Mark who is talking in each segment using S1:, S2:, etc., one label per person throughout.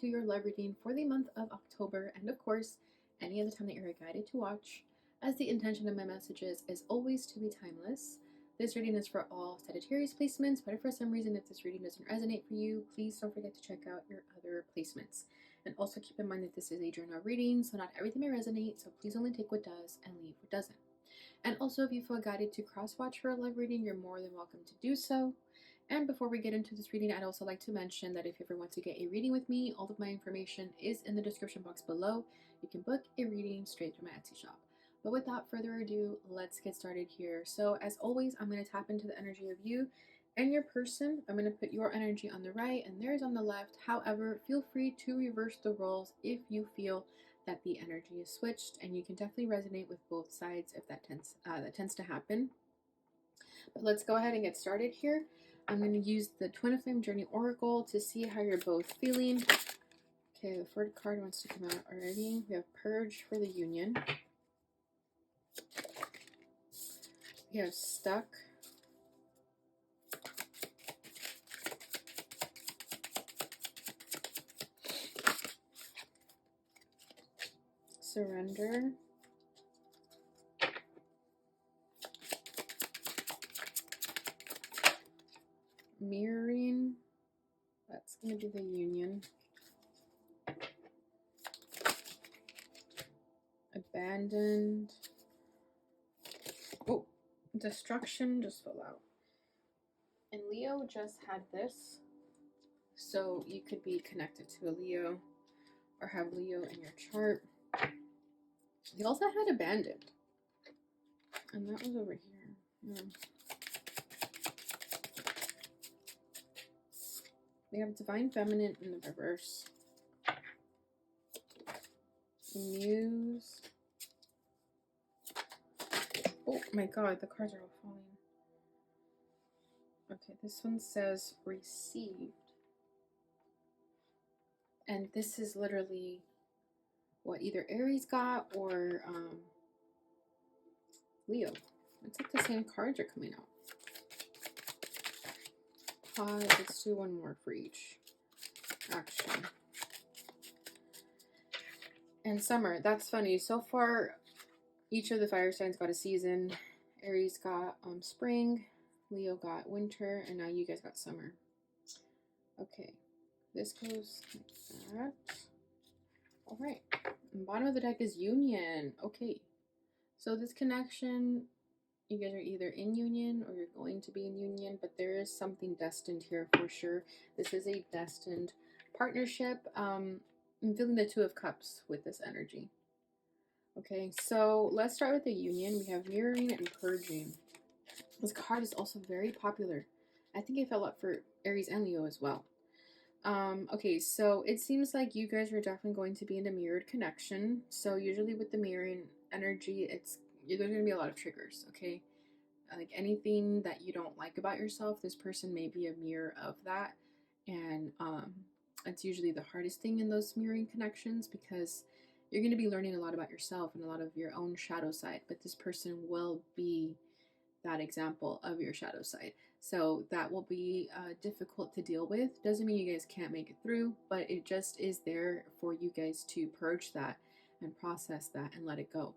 S1: to your love reading for the month of October, and of course, any other time that you're guided to watch, as the intention of my messages is always to be timeless. This reading is for all Sagittarius placements, but if for some reason if this reading doesn't resonate for you, please don't forget to check out your other placements. And also keep in mind that this is a journal reading, so not everything may resonate, so please only take what does and leave what doesn't. And also, if you feel guided to cross-watch for a love reading, you're more than welcome to do so. And before we get into this reading, I'd also like to mention that if you ever want to get a reading with me, all of my information is in the description box below. You can book a reading straight through my Etsy shop. But without further ado, let's get started here. So as always, I'm going to tap into the energy of you and your person. I'm going to put your energy on the right and theirs on the left. However, feel free to reverse the roles if you feel that the energy is switched, and you can definitely resonate with both sides if that tends to happen. But let's go ahead and get started here. I'm going to use the Twin Flame Journey Oracle to see how you're both feeling. Okay, the third card wants to come out already. We have Purge for the Union. We have Stuck. Surrender. Mirroring. That's going to be the Union. Abandoned. Oh, Destruction just fell out. And Leo just had this. So you could be connected to a Leo or have Leo in your chart. You also had Abandoned. And that was over here. Yeah. We have Divine Feminine in the reverse. Muse. Oh my god, the cards are all falling. Okay, this one says Received. And this is literally what either Aries got or Leo. It's like the same cards are coming out. Pause. Let's do one more for each action. And summer. That's funny. So far, each of the fire signs got a season. Aries got spring. Leo got winter. And now you guys got summer. Okay. This goes like that. All right. And bottom of the deck is Union. Okay. So this connection, you guys are either in union or you're going to be in union, but there is something destined here for sure. This is a destined partnership. I'm feeling the Two of Cups with this energy. Okay, so let's start with the union. We have Mirroring and Purging. This card is also very popular. I think it fell up for Aries and Leo as well. Okay, so it seems like you guys are definitely going to be in a mirrored connection. So usually with the mirroring energy, there's going to be a lot of triggers, okay? Like anything that you don't like about yourself, this person may be a mirror of that. And it's usually the hardest thing in those mirroring connections because you're going to be learning a lot about yourself and a lot of your own shadow side. But this person will be that example of your shadow side. So that will be difficult to deal with. Doesn't mean you guys can't make it through, but it just is there for you guys to purge that and process that and let it go.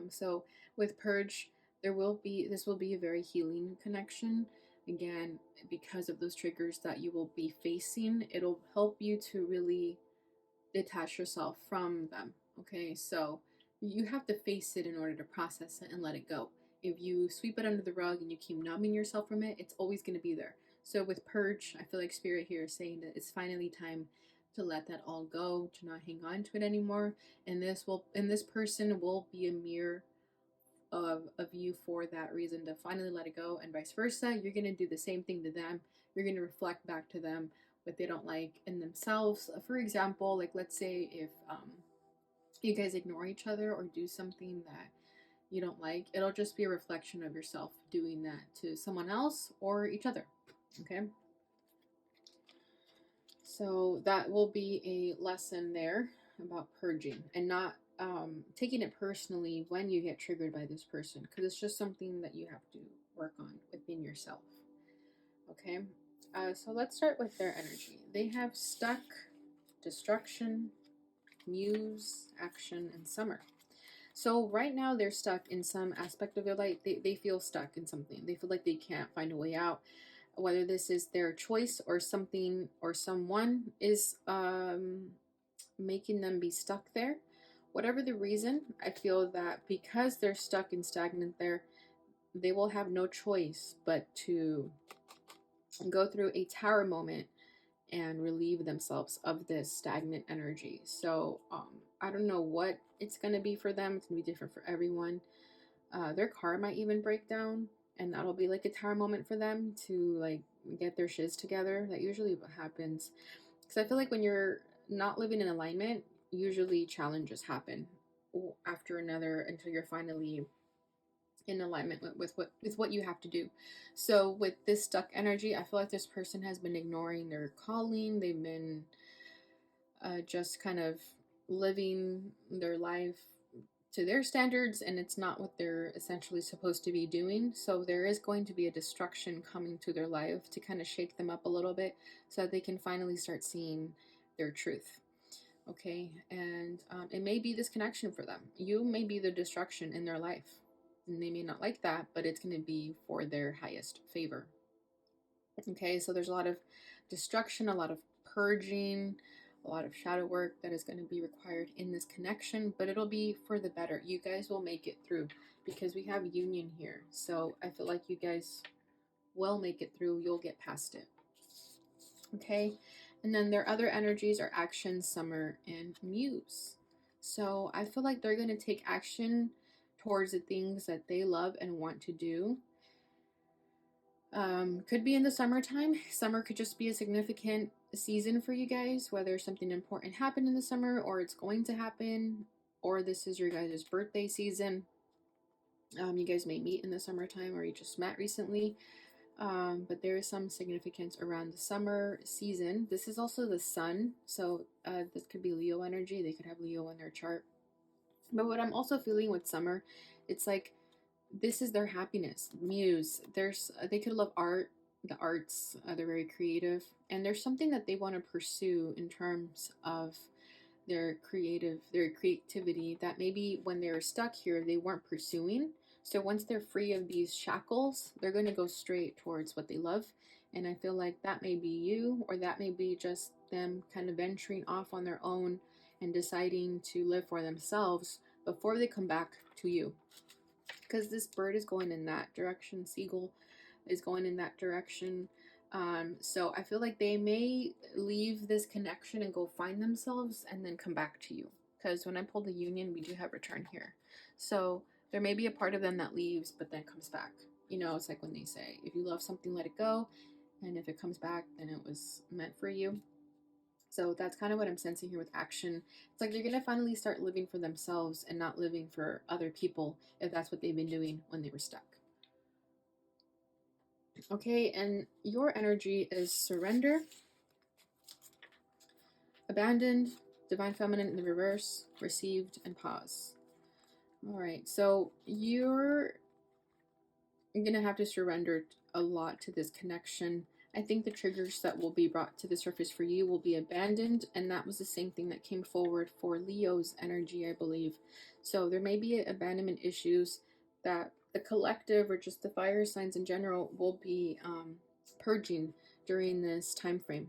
S1: So with Purge, this will be a very healing connection. Again, because of those triggers that you will be facing, it'll help you to really detach yourself from them. Okay, so you have to face it in order to process it and let it go. If you sweep it under the rug and you keep numbing yourself from it, it's always going to be there. So with Purge, I feel like Spirit here is saying that it's finally time to let that all go, to not hang on to it anymore. And this person will be a mirror of you for that reason, to finally let it go, and vice versa. You're going to do the same thing to them. You're going to reflect back to them what they don't like in themselves. For example, like let's say if you guys ignore each other or do something that you don't like, it'll just be a reflection of yourself doing that to someone else or each other. Okay, so that will be a lesson there about purging and not taking it personally when you get triggered by this person, because it's just something that you have to work on within yourself. Okay, so let's start with their energy. They have Stuck, destruction, muse, action, and summer. So right now they're stuck in some aspect of their life. They feel stuck in something. They feel like they can't find a way out. Whether this is their choice or something or someone is making them be stuck there. Whatever the reason, I feel that because they're stuck and stagnant there, they will have no choice but to go through a tower moment and relieve themselves of this stagnant energy. So I don't know what it's going to be for them. It's going to be different for everyone. Their car might even break down, and that'll be like a tower moment for them to like get their shiz together. That usually what happens. Because I feel like when you're not living in alignment, usually challenges happen after another until you're finally in alignment with what you have to do. So with this stuck energy, I feel like this person has been ignoring their calling. They've been just kind of living their life to their standards, and it's not what they're essentially supposed to be doing. So there is going to be a destruction coming to their life to kind of shake them up a little bit so that they can finally start seeing their truth. Okay, and it may be this connection for them. You may be the destruction in their life, and they may not like that, but it's going to be for their highest favor. Okay, so there's a lot of destruction, a lot of purging, a lot of shadow work that is going to be required in this connection, but it'll be for the better. You guys will make it through because we have union here. So I feel like you guys will make it through. You'll get past it. Okay, and then their other energies are action, summer, and muse. So I feel like they're going to take action towards the things that they love and want to do. Could be in the summertime. Summer could just be a significant season for you guys, whether something important happened in the summer or it's going to happen, or this is your guys' birthday season. You guys may meet in the summertime or you just met recently. But there is some significance around the summer season. This is also the sun, so this could be Leo energy. They could have Leo in their chart. But what I'm also feeling with summer, it's like this is their happiness, muse. They could love art, the arts. They're very creative, and there's something that they want to pursue in terms of their creativity that maybe when they were stuck here they weren't pursuing. So once they're free of these shackles, they're going to go straight towards what they love. And I feel like that may be you, or that may be just them kind of venturing off on their own and deciding to live for themselves before they come back to you. Because this bird is going in that direction, seagull is going in that direction. So I feel like they may leave this connection and go find themselves and then come back to you. Because when I pull the union, we do have return here. So there may be a part of them that leaves but then comes back. You know, it's like when they say, if you love something, let it go. And if it comes back, then it was meant for you. So that's kind of what I'm sensing here with action. It's like they're going to finally start living for themselves and not living for other people if that's what they've been doing when they were stuck. Okay, and your energy is surrender, abandoned, divine feminine in the reverse, received, and pause. All right, so you're going to have to surrender a lot to this connection. I think the triggers that will be brought to the surface for you will be abandoned, and that was the same thing that came forward for Leo's energy, I believe. So there may be abandonment issues that the collective or just the fire signs in general will be purging during this time frame.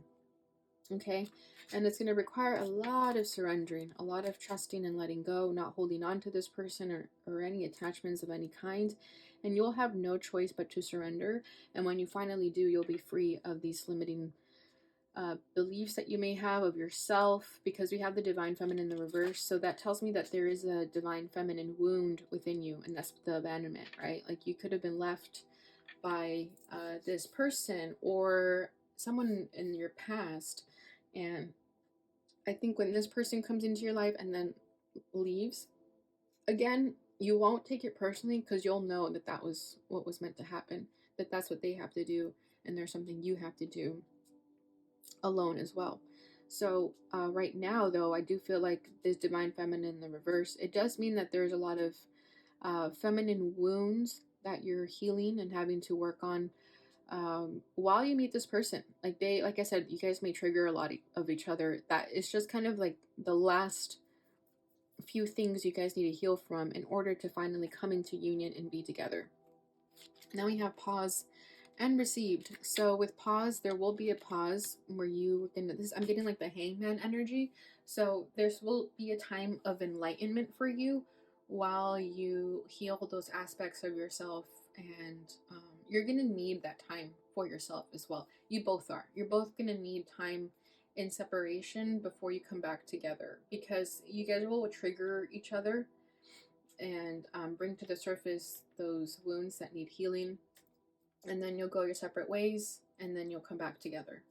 S1: Okay, and it's going to require a lot of surrendering, a lot of trusting and letting go, not holding on to this person or any attachments of any kind. And you'll have no choice but to surrender. And when you finally do, you'll be free of these limiting beliefs that you may have of yourself, because we have the divine feminine in the reverse. So that tells me that there is a divine feminine wound within you, and that's the abandonment, right? Like you could have been left by this person or someone in your past. And I think when this person comes into your life and then leaves, again, you won't take it personally because you'll know that that was what was meant to happen, that that's what they have to do, and there's something you have to do alone as well. So right now, though, I do feel like this divine feminine in the reverse, it does mean that there's a lot of feminine wounds that you're healing and having to work on while you meet this person. Like I said, you guys may trigger a lot of each other. That is just kind of like the last few things you guys need to heal from in order to finally come into union and be together. Now we have pause and received. So with pause, there will be a pause where you can, this, I'm getting like the hangman energy. So there will be a time of enlightenment for you while you heal those aspects of yourself. And you're going to need that time for yourself as well. You both are. You're both going to need time in separation before you come back together, because you guys will trigger each other and bring to the surface those wounds that need healing, and then you'll go your separate ways, and then you'll come back together.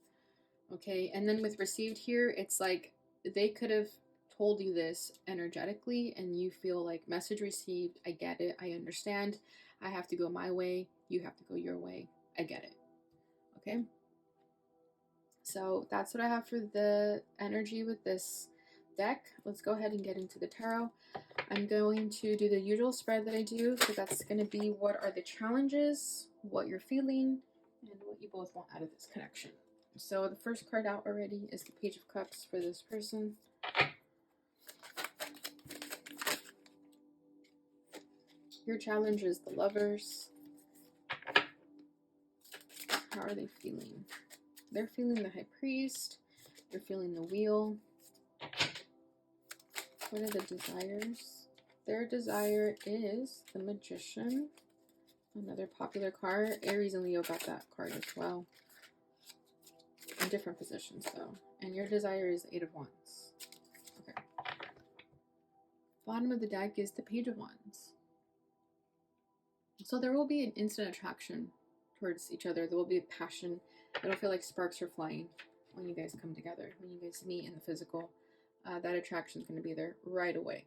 S1: Okay, and then with received here, it's like they could have told you this energetically, and you feel like message received, I get it, I understand, I have to go my way, you have to go your way, I get it. Okay, so that's what I have for the energy with this deck. Let's go ahead and get into the tarot. I'm going to do the usual spread that I do. So that's going to be what are the challenges, what you're feeling, and what you both want out of this connection. So the first card out already is the Page of Cups for this person. Your challenge is the Lovers. How are they feeling? They're feeling the High Priest. They're feeling the Wheel. What are the desires? Their desire is the Magician. Another popular card. Aries and Leo got that card as well. In different positions though. And your desire is 8 of Wands. Okay. Bottom of the deck is the Page of Wands. So there will be an instant attraction towards each other. There will be a passion. It'll feel like sparks are flying when you guys come together. When you guys meet in the physical. That attraction is going to be there right away.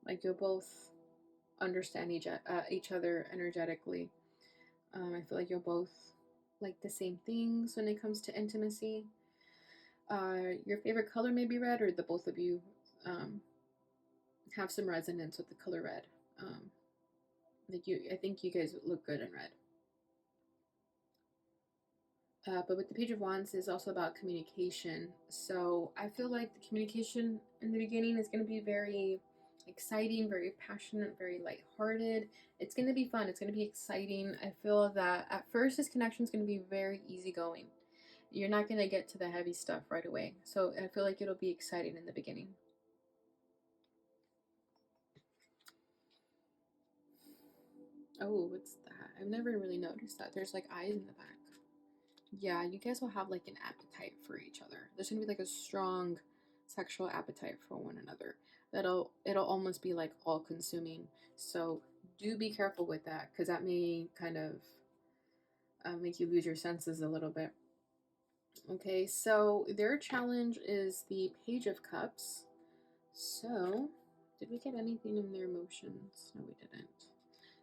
S1: Like you'll both understand each other energetically. I feel like you'll both like the same things when it comes to intimacy. Your favorite color may be red, or the both of you have some resonance with the color red. I think you guys look good in red. But with the Page of Wands is also about communication. So I feel like the communication in the beginning is going to be very exciting, very passionate, very lighthearted. It's going to be fun. It's going to be exciting. I feel that at first this connection is going to be very easygoing. You're not going to get to the heavy stuff right away. So I feel like it'll be exciting in the beginning. Oh, what's that? I've never really noticed that. There's like eyes in the back. Yeah, you guys will have like an appetite for each other. There's gonna be like a strong sexual appetite for one another. It'll almost be like all consuming. So do be careful with that, because that may kind of make you lose your senses a little bit. Okay, so their challenge is the Page of Cups. So did we get anything in their emotions? No, we didn't.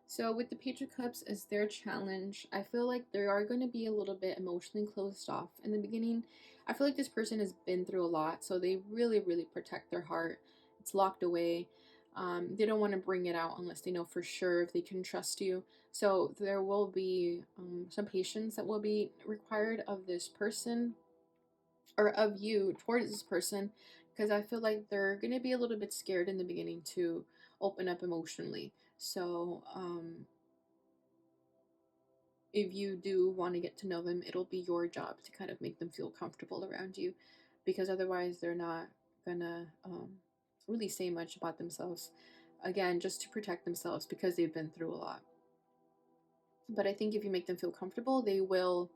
S1: So with the Page of Cups as their challenge, I feel like they are going to be a little bit emotionally closed off in the beginning. I feel like this person has been through a lot, so they really, really protect their heart. It's locked away. They don't want to bring it out unless they know for sure if they can trust you. So there will be some patience that will be required of this person, or of you towards this person, because I feel like they're going to be a little bit scared in the beginning to open up emotionally. So if you do want to get to know them, it'll be your job to kind of make them feel comfortable around you, because otherwise they're not gonna really say much about themselves, again, just to protect themselves, because they've been through a lot. But I think if you make them feel comfortable, they will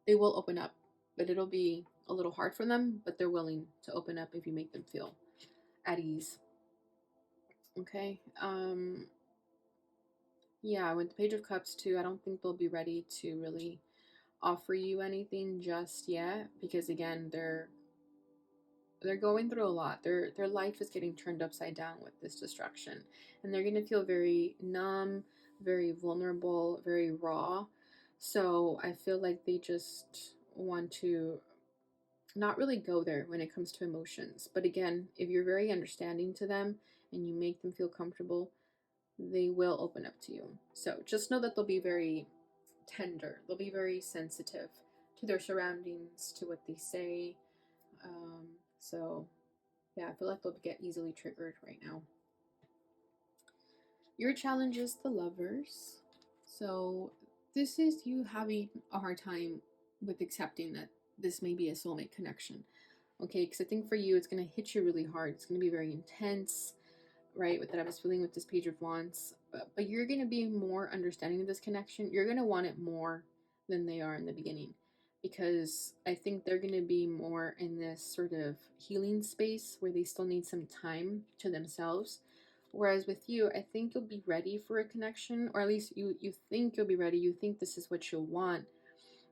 S1: open up, but it'll be a little hard for them, but they're willing to open up if you make them feel at ease. Okay. Yeah, with the Page of Cups too, I don't think they'll be ready to really offer you anything just yet, because again, they're going through a lot. Their life is getting turned upside down with this destruction, and they're going to feel very numb, very vulnerable, very raw. So I feel like they just want to not really go there when it comes to emotions. But again, if you're very understanding to them and you make them feel comfortable, they will open up to you. So just know that they'll be very tender. They'll be very sensitive to their surroundings, to what they say. So yeah, I feel like they'll get easily triggered right now. Your challenge is the Lovers. So this is you having a hard time with accepting that this may be a soulmate connection. Okay, because I think for you it's going to hit you really hard. It's going to be very intense, right? With that I was feeling with this Page of Wands. But you're going to be more understanding of this connection. You're going to want it more than they are in the beginning. Because I think they're going to be more in this sort of healing space where they still need some time to themselves. Whereas with you, I think you'll be ready for a connection, or at least you think you'll be ready. You think this is what you'll want,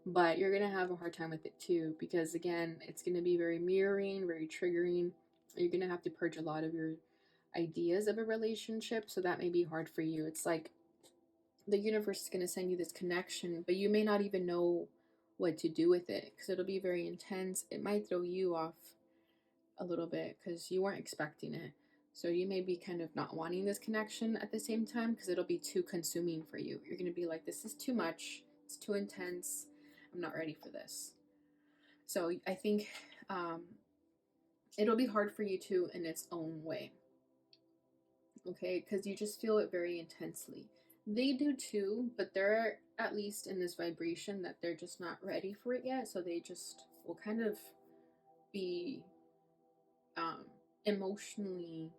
S1: but you're going to have a hard time with it too, because again, it's going to be very mirroring, very triggering. You're going to have to purge a lot of your ideas of a relationship, so that may be hard for you. It's like the universe is going to send you this connection, but you may not even know what to do with it because it'll be very intense. It might throw you off a little bit because you weren't expecting it. So you may be kind of not wanting this connection at the same time because it'll be too consuming for you. You're going to be like, this is too much. It's too intense. I'm not ready for this. So I think it'll be hard for you too in its own way. Okay, because you just feel it very intensely. They do too, but they're at least in this vibration that they're just not ready for it yet. So they just will kind of be emotionally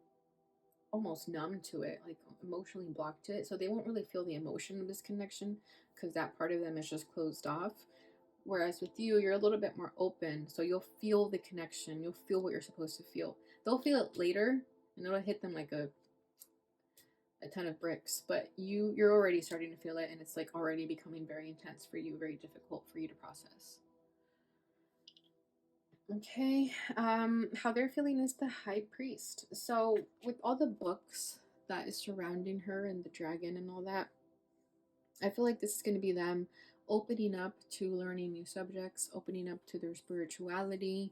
S1: almost numb to it, like emotionally blocked to it. So they won't really feel the emotion of this connection because that part of them is just closed off. Whereas with you, you're a little bit more open. So you'll feel the connection. You'll feel what you're supposed to feel. They'll feel it later and it'll hit them like a ton of bricks, but you're already starting to feel it, and it's like already becoming very intense for you, very difficult for you to process. Okay, how they're feeling is the High Priest. So with all the books that is surrounding her and the dragon and all that, I feel like this is going to be them opening up to learning new subjects, opening up to their spirituality,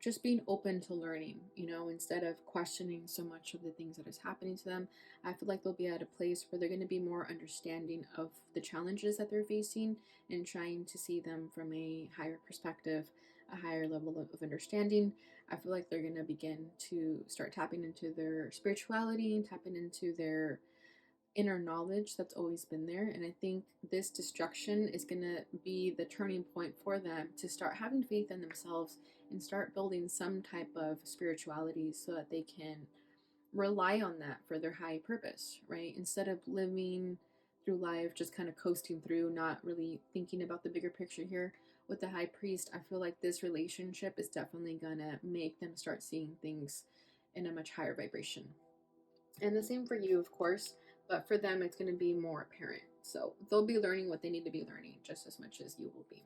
S1: just being open to learning, instead of questioning so much of the things that is happening to them. I feel like they'll be at a place where they're going to be more understanding of the challenges that they're facing and trying to see them from a higher perspective, a higher level of understanding. I feel like they're going to begin to start tapping into their spirituality, tapping into their inner knowledge that's always been there. And I think this destruction is going to be the turning point for them to start having faith in themselves and start building some type of spirituality so that they can rely on that for their high purpose, right? Instead of living through life just kind of coasting through, not really thinking about the bigger picture here. With the High Priest, I feel like this relationship is definitely gonna make them start seeing things in a much higher vibration. And the same for you, of course, but for them, it's going to be more apparent. So they'll be learning what they need to be learning just as much as you will be.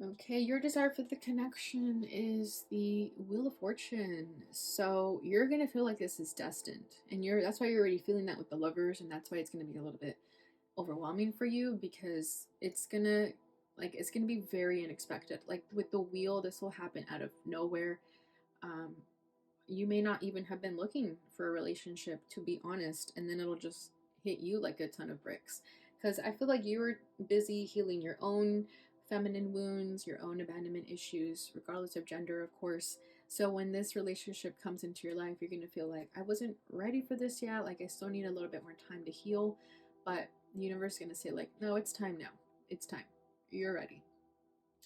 S1: Okay, your desire for the connection is the Wheel of Fortune. So you're going to feel like this is destined. And that's why you're already feeling that with the Lovers, and that's why it's going to be a little bit overwhelming for you, because it's going to be very unexpected. Like with the wheel, this will happen out of nowhere. You may not even have been looking for a relationship, to be honest, and then it'll just hit you like a ton of bricks. Because I feel like you were busy healing your own feminine wounds, your own abandonment issues, regardless of gender, of course. So when this relationship comes into your life, you're going to feel like, I wasn't ready for this yet. Like, I still need a little bit more time to heal. But the universe is going to say, like, no, it's time now. It's time. You're ready.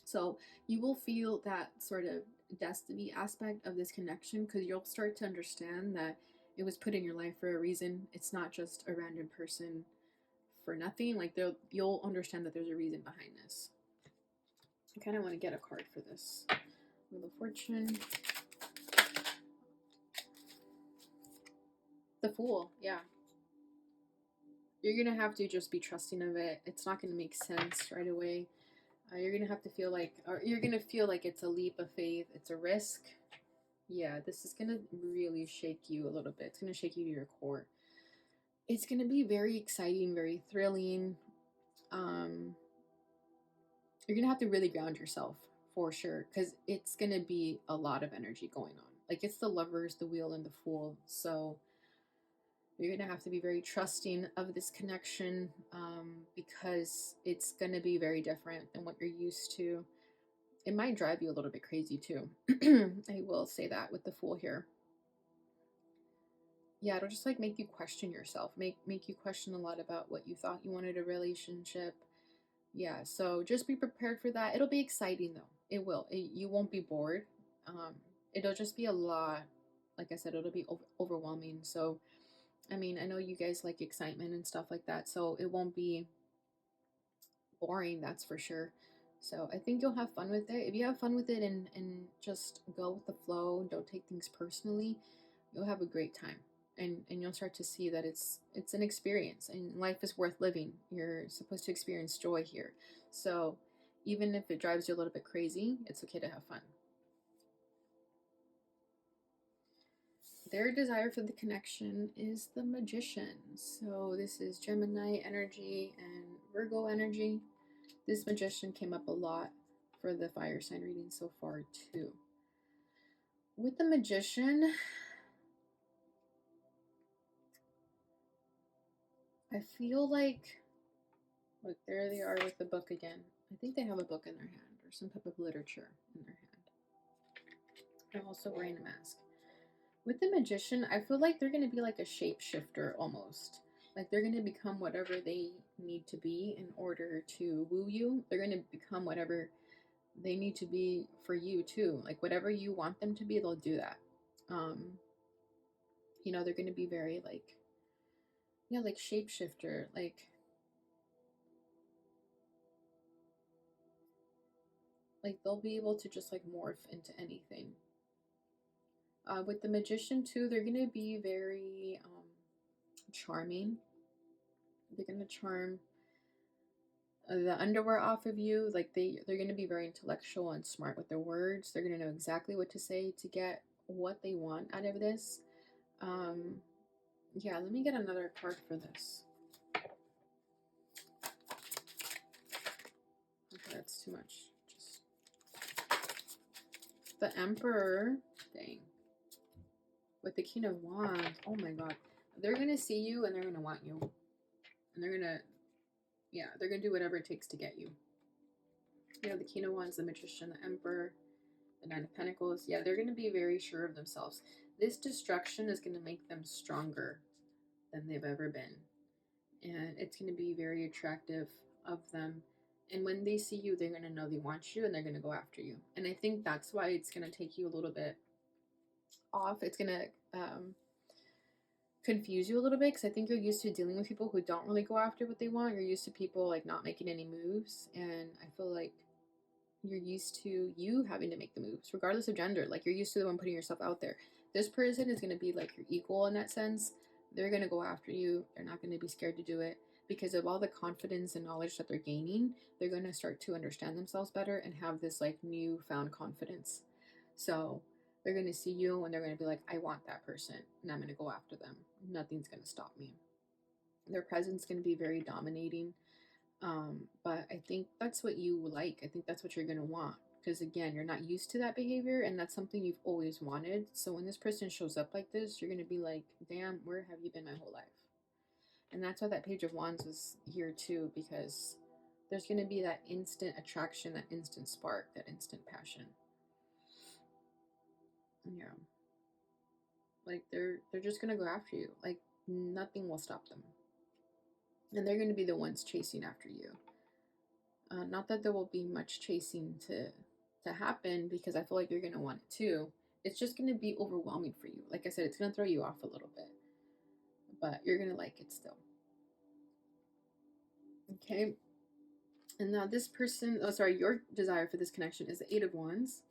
S1: So you will feel that sort of destiny aspect of this connection, because you'll start to understand that it was put in your life for a reason. It's not just a random person for nothing. Like you'll understand that there's a reason behind this. I kind of want to get a card for this. Wheel of Fortune. The Fool, yeah. You're going to have to just be trusting of it. It's not going to make sense right away. You're going to have to feel like, or you're going to feel like it's a leap of faith. It's a risk. Yeah, this is going to really shake you a little bit. It's going to shake you to your core. It's going to be very exciting, very thrilling. You're going to have to really ground yourself for sure, because it's going to be a lot of energy going on. Like, it's the Lovers, the Wheel, and the Fool. So You're going to have to be very trusting of this connection, because it's going to be very different than what you're used to. It might drive you a little bit crazy too. I will say that with the Fool here. Yeah, it'll just like make you question yourself, make you question a lot about what you thought you wanted a relationship. Yeah, so just be prepared for that. It'll be exciting though. It will. You won't be bored. Um, it'll just be a lot. Like I said, it'll be overwhelming. So, I mean, I know you guys like excitement and stuff like that, so it won't be boring, that's for sure. So I think you'll have fun with it. If you have fun with it and just go with the flow, don't take things personally, you'll have a great time. And you'll start to see that it's an experience and life is worth living. You're supposed to experience joy here. So even if it drives you a little bit crazy, it's okay to have fun. Their desire for the connection is the Magician. So this is Gemini energy and Virgo energy. This Magician came up a lot for the fire sign reading so far too. With the Magician, I feel like, look, there they are with the book again. I think they have a book in their hand or some type of literature in their hand. They're also wearing a mask. With the Magician, I feel like they're going to be like a shapeshifter almost. Like they're going to become whatever they need to be in order to woo you. They're going to become whatever they need to be for you too. Like whatever you want them to be, they'll do that. They're going to be very like, yeah, like shapeshifter, like they'll be able to just like morph into anything. With the Magician too, they're going to be very charming. They're going to charm the underwear off of you. Like they're going to be very intellectual and smart with their words. They're going to know exactly what to say to get what they want out of this. Yeah, let me get another card for this. Okay, that's too much. Just the Emperor. Dang. With the King of Wands. Oh my god. They're going to see you and they're going to want you. And they're going to, yeah, they're going to do whatever it takes to get you. You know, the King of Wands, the Magician, the Emperor, the Nine of Pentacles. Yeah, they're going to be very sure of themselves. This destruction is going to make them stronger than they've ever been. And it's going to be very attractive of them. And when they see you, they're going to know they want you and they're going to go after you. And I think that's why it's going to take you a little bit off. It's going to confuse you a little bit because I think you're used to dealing with people who don't really go after what they want. You're used to people like not making any moves. And I feel like you're used to you having to make the moves, regardless of gender. Like you're used to the one putting yourself out there. This person is going to be like your equal in that sense. They're going to go after you. They're not going to be scared to do it because of all the confidence and knowledge that they're gaining. They're going to start to understand themselves better and have this like newfound confidence. So they're going to see you and they're going to be like, I want that person and I'm going to go after them. Nothing's going to stop me. Their presence is going to be very dominating. But I think that's what you like. I think that's what you're going to want. Because again, you're not used to that behavior and that's something you've always wanted. So when this person shows up like this, you're going to be like, damn, where have you been my whole life? And that's why that Page of Wands was here too, because there's going to be that instant attraction, that instant spark, that instant passion. Yeah. Like they're just going to go after you. Like nothing will stop them. And they're going to be the ones chasing after you. Not that there will be much chasing to happen because I feel like you're going to want it too. It's just going to be overwhelming for you. Like I said, it's going to throw you off a little bit, but you're going to like it still. Okay. And now this person, your desire for this connection is the Eight of Wands.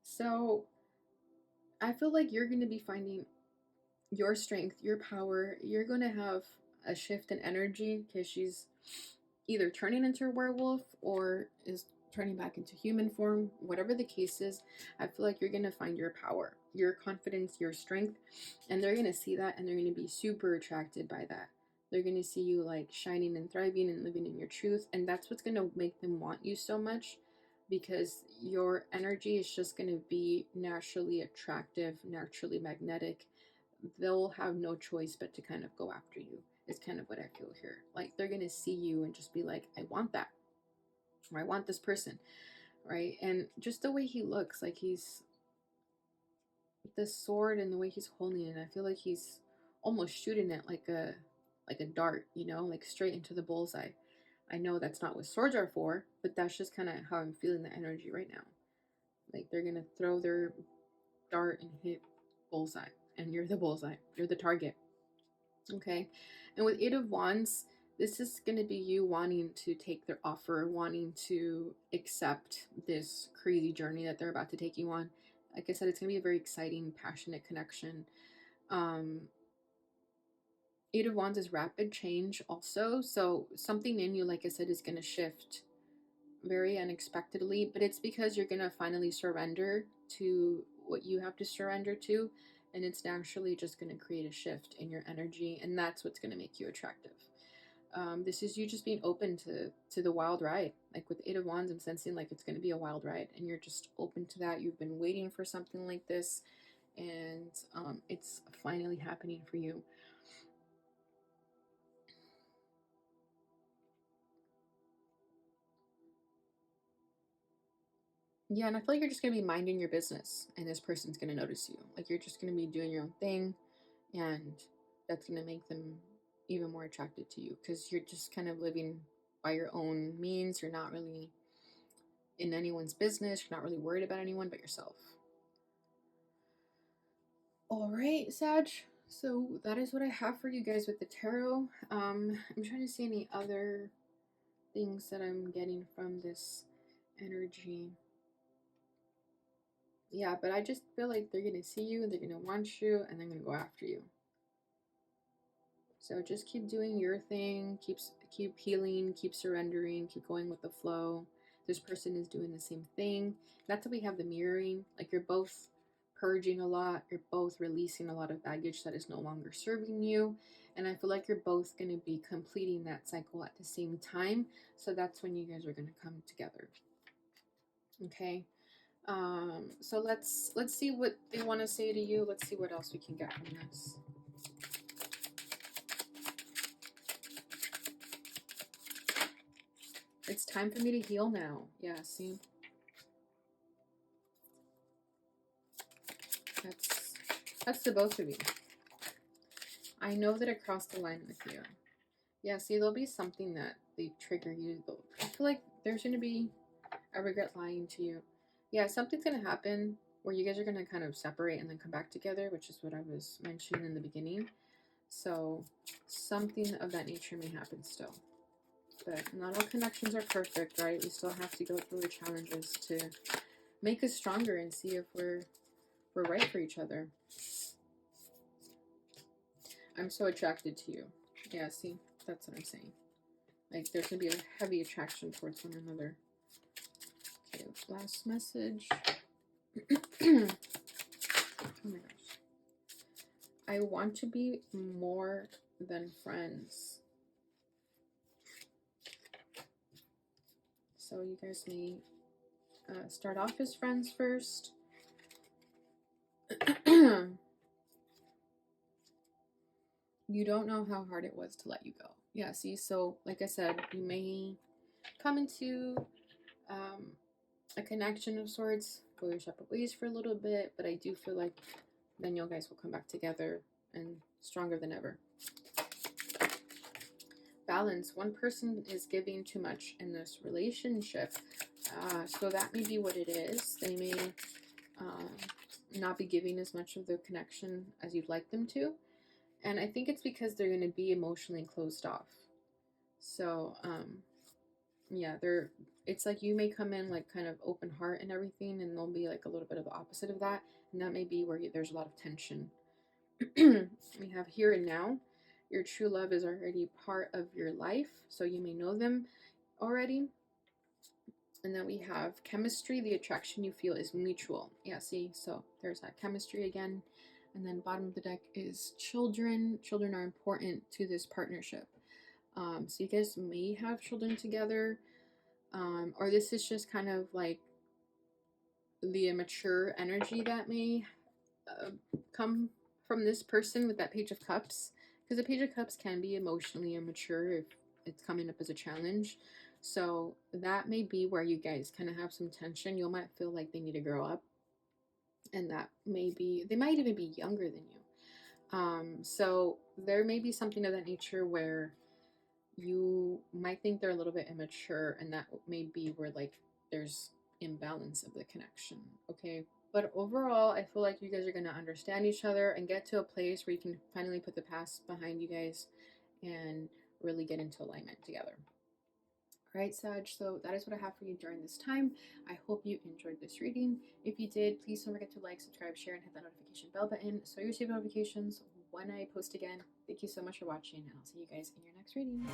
S1: So I feel like you're going to be finding your strength, your power. You're going to have a shift in energy because she's either turning into a werewolf or is turning back into human form. Whatever the case is, I feel like you're going to find your power, your confidence, your strength, and they're going to see that and they're going to be super attracted by that. They're going to see you like shining and thriving and living in your truth, and that's what's going to make them want you so much because your energy is just going to be naturally attractive, naturally magnetic. they'll have no choice but to kind of go after you. Is kind of what I feel here. Like they're gonna see you and just be like, I want that, or I want this person, right? And just the way he looks, like he's this sword and the way he's holding it, I feel like he's almost shooting it like a dart, you know, like straight into the bullseye. I know that's not what swords are for, but that's just kind of how I'm feeling the energy right now. Like they're gonna throw their dart and hit bullseye, and you're the bullseye. You're the target. Okay. And with Eight of Wands, this is going to be you wanting to take their offer, wanting to accept this crazy journey that they're about to take you on. Like I said, it's going to be a very exciting, passionate connection. Um, Eight of Wands is rapid change also. So something in you, like I said, is going to shift very unexpectedly, but it's because you're going to finally surrender to what you have to surrender to, and it's naturally just going to create a shift in your energy, and that's what's going to make you attractive. This is you just being open to the wild ride. Like with Eight of Wands, I'm sensing like it's going to be a wild ride, and you're just open to that. You've been waiting for something like this, and it's finally happening for you. Yeah, and I feel like you're just gonna be minding your business, and this person's gonna notice you. Like you're just gonna be doing your own thing, and that's gonna make them even more attracted to you because you're just kind of living by your own means. You're not really in anyone's business. You're not really worried about anyone but yourself. All right, Sag. So that is what I have for you guys with the tarot. I'm trying to see any other things that I'm getting from this energy. Yeah, but I just feel like they're gonna see you, they're gonna want you, and they're gonna go after you. So just keep doing your thing, keep healing, keep surrendering, keep going with the flow. This person is doing the same thing. That's why we have the mirroring. Like you're both purging a lot, you're both releasing a lot of baggage that is no longer serving you. And I feel like you're both gonna be completing that cycle at the same time. So that's when you guys are gonna come together. Okay. So let's see what they want to say to you. Let's see what else we can get from this. It's time for me to heal now. Yeah, see? That's the both of you. I know that I crossed the line with you. Yeah, see, there'll be something that they trigger you. I feel like there's going to be a regret lying to you. Yeah, something's going to happen where you guys are going to kind of separate and then come back together, which is what I was mentioning in the beginning. So something of that nature may happen still. But not all connections are perfect, right? We still have to go through the challenges to make us stronger and see if we're right for each other. I'm so attracted to you. Yeah, see, that's what I'm saying. Like there's gonna be a heavy attraction towards one another. Okay, last message. Oh my gosh. I want to be more than friends. So you guys may start off as friends first. You don't know how hard it was to let you go. Yeah, see, so like I said, you may come into a connection of sorts, go your separate ways for a little bit, but I do feel like then you guys will come back together and stronger than ever. Balance. One person is giving too much in this relationship. So that may be what it is. They may not be giving as much of the connection as you'd like them to. And I think it's because they're going to be emotionally closed off. So, yeah, it's like you may come in like kind of open heart and everything, and they'll be like a little bit of the opposite of that. And that may be where there's a lot of tension. We have here and now. Your true love is already part of your life, so you may know them already. And then we have chemistry. The attraction you feel is mutual. Yeah, see, so there's that chemistry again. And then bottom of the deck is children. Children are important to this partnership. So you guys may have children together, or this is just kind of like the immature energy that may come from this person with that Page of Cups, because the Page of Cups can be emotionally immature if it's coming up as a challenge. So that may be where you guys kind of have some tension. You might feel like they need to grow up, and that may be, they might even be younger than you. So there may be something of that nature where you might think they're a little bit immature, and that may be where like there's imbalance of the connection. Okay, but overall I feel like you guys are going to understand each other and get to a place where you can finally put the past behind you guys and really get into alignment together. All right, Sag, so that is what I have for you during this time. I hope you enjoyed this reading. If you did, please don't forget to like, subscribe, share, and hit that notification bell button so you receive notifications when I post again. Thank you so much for watching, and I'll see you guys in your next reading.